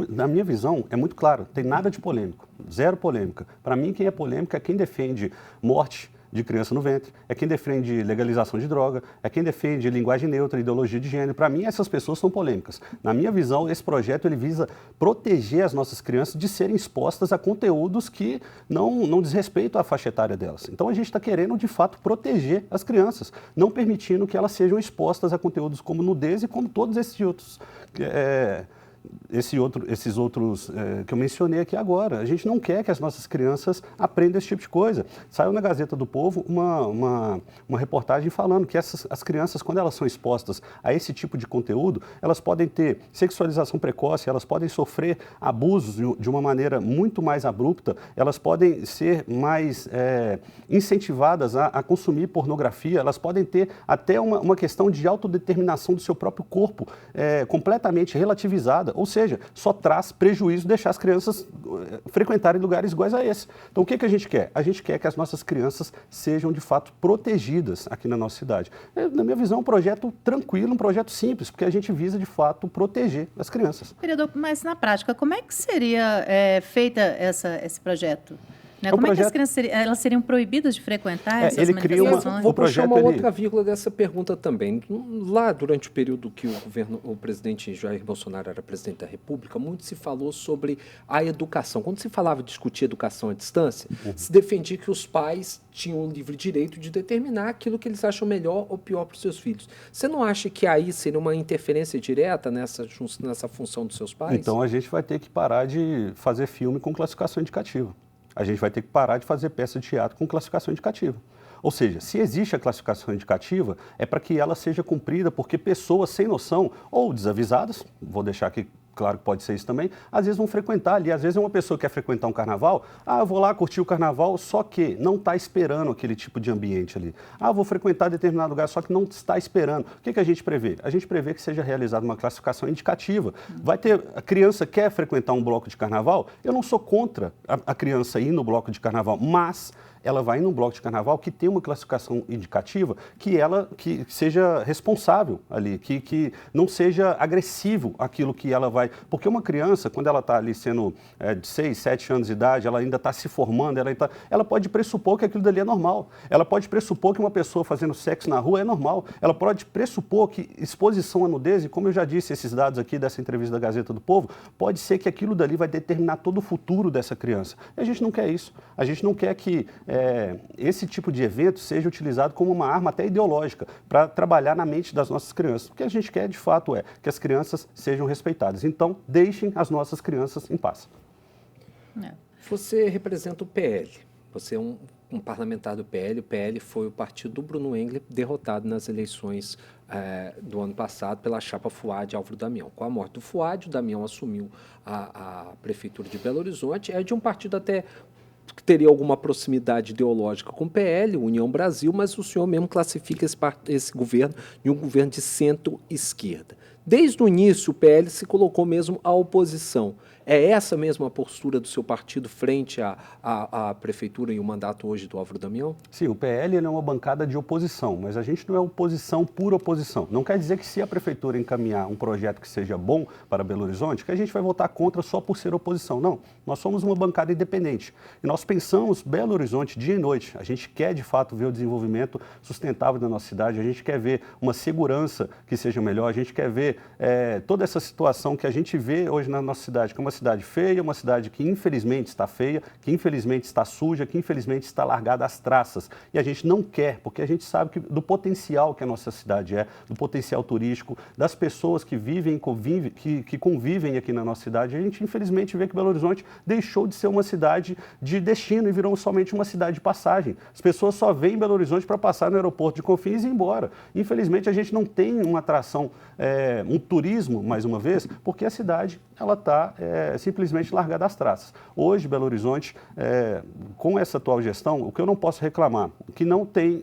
na minha visão, é muito clara. Tem nada de polêmico, zero polêmica. Para mim, quem é polêmico é quem defende morte de criança no ventre, é quem defende legalização de droga, é quem defende linguagem neutra, ideologia de gênero. Para mim, essas pessoas são polêmicas. Na minha visão, esse projeto ele visa proteger as nossas crianças de serem expostas a conteúdos que não desrespeitam a faixa etária delas. Então, a gente está querendo, de fato, proteger as crianças, não permitindo que elas sejam expostas a conteúdos como nudez e como todos esses outros... esses outros que eu mencionei aqui agora. A gente não quer que as nossas crianças aprendam esse tipo de coisa. Saiu na Gazeta do Povo uma reportagem falando que as crianças, quando elas são expostas a esse tipo de conteúdo, elas podem ter sexualização precoce, elas podem sofrer abusos de uma maneira muito mais abrupta, elas podem ser mais incentivadas a consumir pornografia, elas podem ter até uma questão de autodeterminação do seu próprio corpo completamente relativizada. ou seja, só traz prejuízo deixar as crianças frequentarem lugares iguais a esse. Então, o que a gente quer? A gente quer que as nossas crianças sejam, de fato, protegidas aqui na nossa cidade. Na minha visão, é um projeto tranquilo, um projeto simples, porque a gente visa, de fato, proteger as crianças. Vereador, mas na prática, como é que seria feita esse projeto? Né? Como é que as crianças elas seriam proibidas de frequentar essas manifestações? Vou puxar uma outra vírgula dessa pergunta também. Lá, durante o período que o presidente Jair Bolsonaro era presidente da República, muito se falou sobre a educação. Quando se falava de discutir educação à distância, se defendia que os pais tinham o livre direito de determinar aquilo que eles acham melhor ou pior para os seus filhos. Você não acha que aí seria uma interferência direta nessa função dos seus pais? Então, a gente vai ter que parar de fazer filme com classificação indicativa. A gente vai ter que parar de fazer peça de teatro com classificação indicativa. Ou seja, se existe a classificação indicativa, é para que ela seja cumprida porque pessoas sem noção ou desavisadas, vou deixar aqui claro que pode ser isso também, às vezes vão frequentar ali, às vezes uma pessoa quer frequentar um carnaval, eu vou lá curtir o carnaval, só que não está esperando aquele tipo de ambiente ali. Vou frequentar determinado lugar, só que não está esperando. O que a gente prevê? A gente prevê que seja realizada uma classificação indicativa. Vai ter, a criança quer frequentar um bloco de carnaval, eu não sou contra a criança ir no bloco de carnaval, mas ela vai num bloco de carnaval que tem uma classificação indicativa que seja responsável ali, que não seja agressivo aquilo que ela vai... Porque uma criança, quando ela está ali sendo de 6, 7 anos de idade, ela ainda está se formando, ela pode pressupor que aquilo dali é normal. Ela pode pressupor que uma pessoa fazendo sexo na rua é normal. Ela pode pressupor que exposição à nudez, e como eu já disse, esses dados aqui dessa entrevista da Gazeta do Povo, pode ser que aquilo dali vai determinar todo o futuro dessa criança. E a gente não quer isso. A gente não quer que esse tipo de evento seja utilizado como uma arma até ideológica para trabalhar na mente das nossas crianças. O que a gente quer, de fato, é que as crianças sejam respeitadas. Então, deixem as nossas crianças em paz. Você representa o PL. Você é um parlamentar do PL. O PL foi o partido do Bruno Engler derrotado nas eleições do ano passado pela chapa Fuad Álvaro Damião. Com a morte do Fuad, o Damião assumiu a prefeitura de Belo Horizonte. É de um partido até que teria alguma proximidade ideológica com o PL, União Brasil, mas o senhor mesmo classifica esse governo de um governo de centro-esquerda. Desde o início, o PL se colocou mesmo à oposição. É essa mesma postura do seu partido frente à prefeitura e o mandato hoje do Álvaro Damião? Sim, o PL é uma bancada de oposição, mas a gente não é oposição por oposição. Não quer dizer que se a prefeitura encaminhar um projeto que seja bom para Belo Horizonte, que a gente vai votar contra só por ser oposição. Não, nós somos uma bancada independente. E nós pensamos Belo Horizonte dia e noite. A gente quer, de fato, ver o desenvolvimento sustentável da nossa cidade, a gente quer ver uma segurança que seja melhor, a gente quer ver toda essa situação que a gente vê hoje na nossa cidade, que é uma cidade feia, uma cidade que infelizmente está feia, que infelizmente está suja, que infelizmente está largada às traças. E a gente não quer, porque a gente sabe do potencial que a nossa cidade do potencial turístico, das pessoas que vivem que convivem aqui na nossa cidade. A gente infelizmente vê que Belo Horizonte deixou de ser uma cidade de destino e virou somente uma cidade de passagem. As pessoas só vêm em Belo Horizonte para passar no aeroporto de Confins e ir embora. Infelizmente a gente não tem uma atração, um turismo, mais uma vez, porque a cidade ela está simplesmente largada às traças. Hoje, Belo Horizonte, com essa atual gestão, o que eu não posso reclamar, que não tem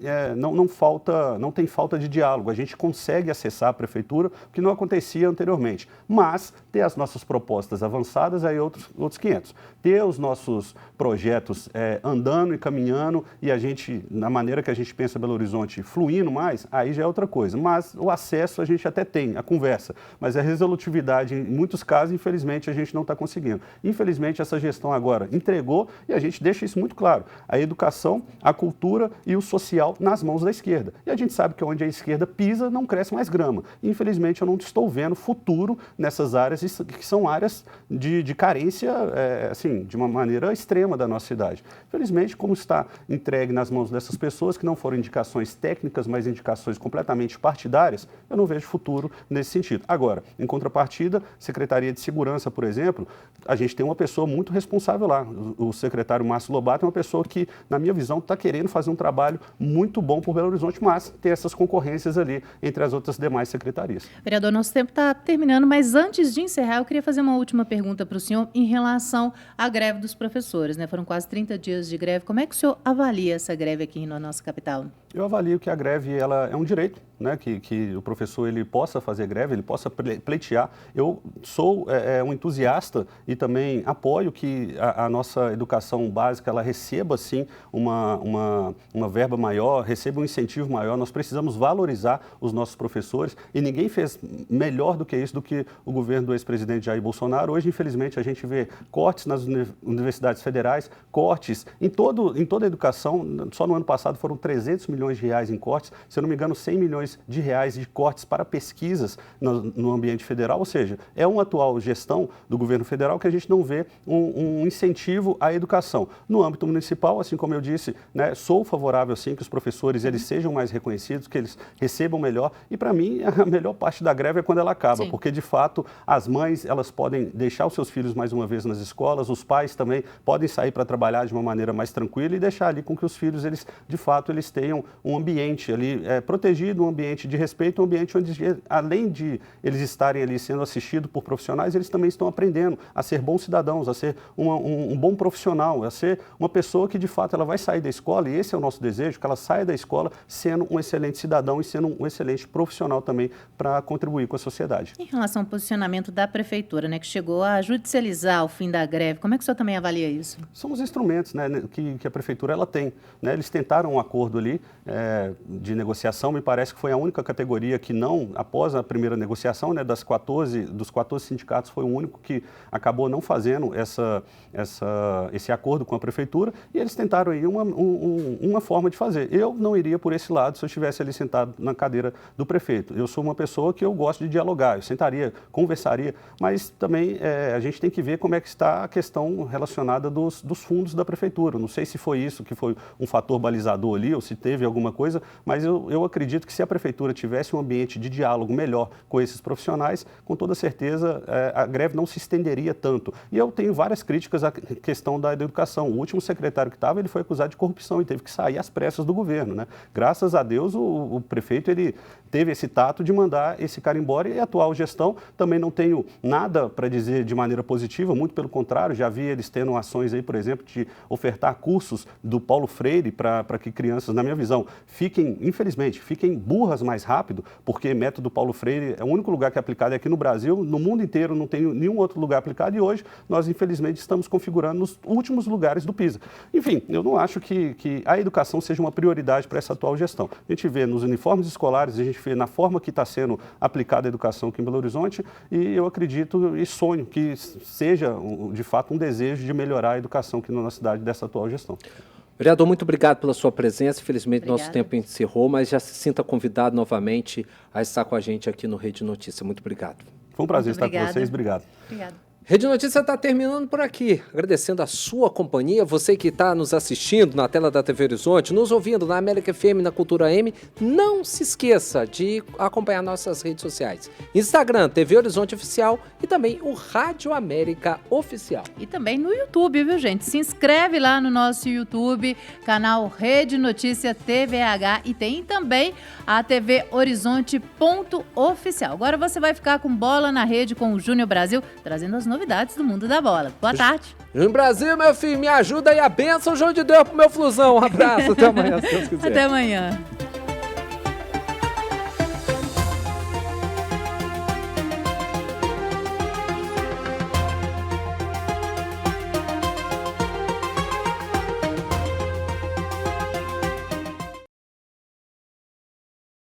falta de diálogo. A gente consegue acessar a prefeitura, o que não acontecia anteriormente. Mas ter as nossas propostas avançadas, aí outros 500. Ter os nossos projetos andando e caminhando e a gente, na maneira que a gente pensa Belo Horizonte, fluindo mais, aí já é outra coisa. Mas o acesso a gente até tem, a conversa. Mas a resolutividade, em muitos casos, infelizmente, a gente não está conseguindo. Infelizmente, essa gestão agora entregou, e a gente deixa isso muito claro, a educação, a cultura e o social nas mãos da esquerda. E a gente sabe que onde a esquerda pisa, não cresce mais grama. Infelizmente, eu não estou vendo futuro nessas áreas, que são áreas de carência, assim, de uma maneira extrema da nossa cidade. Infelizmente, como está entregue nas mãos dessas pessoas, que não foram indicações técnicas, mas indicações completamente partidárias, eu não vejo futuro nesse sentido. Agora, em contrapartida, Secretaria de Segurança, por exemplo, a gente tem uma pessoa muito responsável lá. O secretário Márcio Lobato é uma pessoa que, na minha visão, está querendo fazer um trabalho muito bom por Belo Horizonte, mas tem essas concorrências ali entre as outras demais secretarias. Vereador, nosso tempo está terminando, mas antes de encerrar, eu queria fazer uma última pergunta para o senhor em relação à greve dos professores, né? Foram quase 30 dias de greve. Como é que o senhor avalia essa greve aqui na nossa capital? Eu avalio que a greve ela é um direito, né, que o professor ele possa fazer greve, ele possa pleitear. Eu sou um entusiasta e também apoio que a nossa educação básica ela receba, sim, uma verba maior, receba um incentivo maior. Nós precisamos valorizar os nossos professores e ninguém fez melhor do que isso, do que o governo do ex-presidente Jair Bolsonaro. Hoje, infelizmente, a gente vê cortes nas universidades federais, cortes em toda a educação. Só no ano passado foram 300 milhões de reais em cortes, se eu não me engano, 100 milhões de reais de cortes para pesquisas no ambiente federal, ou seja, é uma atual gestão do governo federal que a gente não vê um incentivo à educação. No âmbito municipal, assim como eu disse, né, sou favorável sim que os professores eles sejam mais reconhecidos, que eles recebam melhor e para mim a melhor parte da greve é quando ela acaba, porque de fato as mães elas podem deixar os seus filhos mais uma vez nas escolas, os pais também podem sair para trabalhar de uma maneira mais tranquila e deixar ali com que os filhos eles de fato eles tenham um ambiente ali protegido, um ambiente de respeito, um ambiente onde, além de eles estarem ali sendo assistidos por profissionais, eles também estão aprendendo a ser bons cidadãos, a ser um bom profissional, a ser uma pessoa que, de fato, ela vai sair da escola, e esse é o nosso desejo, que ela saia da escola sendo um excelente cidadão e sendo um excelente profissional também para contribuir com a sociedade. Em relação ao posicionamento da Prefeitura, né, que chegou a judicializar o fim da greve, como é que o senhor também avalia isso? São os instrumentos, né, que a Prefeitura ela tem. Né? Eles tentaram um acordo ali de negociação, me parece que foi a única categoria que não, após a primeira negociação, né, dos 14 sindicatos, foi o único que acabou não fazendo esse acordo com a Prefeitura e eles tentaram aí uma forma de fazer. Eu não iria por esse lado se eu estivesse ali sentado na cadeira do prefeito. Eu sou uma pessoa que eu gosto de dialogar, eu sentaria, conversaria, mas também a gente tem que ver como é que está a questão relacionada dos fundos da Prefeitura. Não sei se foi isso que foi um fator balizador ali ou se teve alguma coisa, mas eu acredito que se a Prefeitura tivesse um ambiente de diálogo melhor com esses profissionais, com toda certeza a greve não se estenderia tanto. E eu tenho várias críticas à questão da educação. O último secretário que estava, ele foi acusado de corrupção e teve que sair às pressas do governo, né? Graças a Deus, o prefeito ele teve esse tato de mandar esse cara embora e a atual gestão também não tenho nada para dizer de maneira positiva, muito pelo contrário, já vi eles tendo ações aí, por exemplo, de ofertar cursos do Paulo Freire para que crianças, na minha visão, infelizmente, fiquem burras mais rápido, porque método Paulo Freire é o único lugar que é aplicado aqui no Brasil, no mundo inteiro não tem nenhum outro lugar aplicado e hoje nós, infelizmente, estamos configurando nos últimos lugares do PISA. Enfim, eu não acho que a educação seja uma prioridade para essa atual gestão. A gente vê nos uniformes escolares, a gente vê na forma que está sendo aplicada a educação aqui em Belo Horizonte e eu acredito e sonho que seja, de fato, um desejo de melhorar a educação aqui na nossa cidade dessa atual gestão. Vereador, muito obrigado pela sua presença. Infelizmente, nosso tempo encerrou, mas já se sinta convidado novamente a estar com a gente aqui no Rede Notícia. Muito obrigado. Foi um prazer estar com vocês. Obrigado. Obrigada. Rede Notícia está terminando por aqui, agradecendo a sua companhia, você que está nos assistindo na tela da TV Horizonte, nos ouvindo na América FM, na Cultura M, não se esqueça de acompanhar nossas redes sociais, Instagram, TV Horizonte Oficial e também o Rádio América Oficial. E também no YouTube, viu, gente? Se inscreve lá no nosso YouTube, canal Rede Notícia TVH e tem também a TV Horizonte.oficial. Agora você vai ficar com Bola na Rede com o Júnior Brasil, trazendo as novidades do mundo da bola. Boa tarde. Júnior Brasil, meu filho, me ajuda aí a bênção, João de Deus pro meu Flusão. Um abraço, até amanhã, se Deus quiser. Até amanhã.